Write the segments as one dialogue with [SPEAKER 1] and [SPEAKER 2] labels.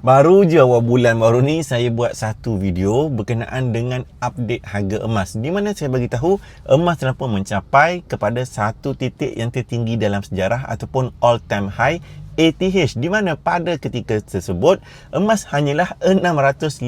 [SPEAKER 1] Baru je awal bulan baru ni saya buat satu video berkenaan dengan update harga emas, di mana saya bagi tahu emas telah pun mencapai kepada satu titik yang tertinggi dalam sejarah ataupun all time high ATH, di mana pada ketika tersebut emas hanyalah 650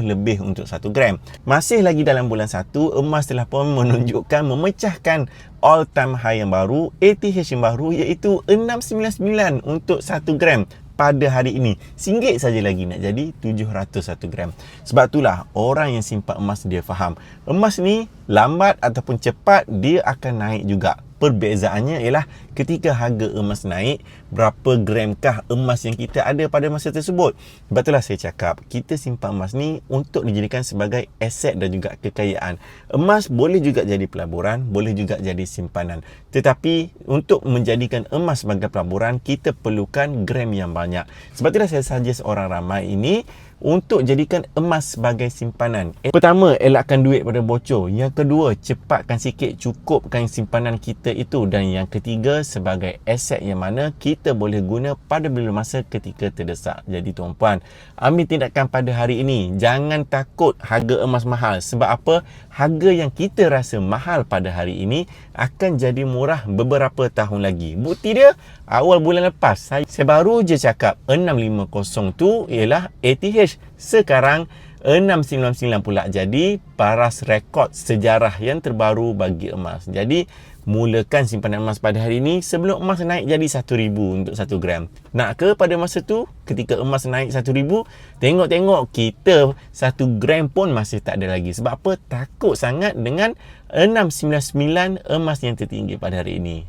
[SPEAKER 1] lebih untuk 1 gram. Masih lagi dalam bulan 1, emas telah pun menunjukkan memecahkan all time high yang baru, ATH yang baru, iaitu 699 untuk 1 gram. Pada hari ini, RM1 saja lagi nak jadi 700 1 gram. Sebab itulah orang yang simpan emas dia faham, emas ni lambat ataupun cepat dia akan naik juga. Perbezaannya ialah ketika harga emas naik, berapa gramkah emas yang kita ada pada masa tersebut. Sebab itulah saya cakap, kita simpan emas ni untuk dijadikan sebagai aset dan juga kekayaan. Emas boleh juga jadi pelaburan, boleh juga jadi simpanan. Tetapi untuk menjadikan emas sebagai pelaburan, kita perlukan gram yang banyak. Sebab itulah saya suggest orang ramai ini untuk jadikan emas sebagai simpanan. Pertama, elakkan duit pada bocor. Yang kedua, cepatkan sikit cukupkan simpanan kita itu. Dan yang ketiga, sebagai aset yang mana kita boleh guna pada bila masa ketika terdesak. Jadi tuan-puan, ambil tindakan pada hari ini. Jangan takut harga emas mahal. Sebab apa? Harga yang kita rasa mahal pada hari ini akan jadi murah beberapa tahun lagi. Bukti dia, awal bulan lepas saya baru je cakap 650 tu ialah ATH. Sekarang 699 pula jadi paras rekod sejarah yang terbaru bagi emas. Jadi mulakan simpanan emas pada hari ini sebelum emas naik jadi 1,000 untuk 1 gram. Nak ke pada masa tu ketika emas naik 1,000, tengok-tengok kita 1 gram pun masih tak ada lagi. Sebab apa? Takut sangat dengan 699 emas yang tertinggi pada hari ini.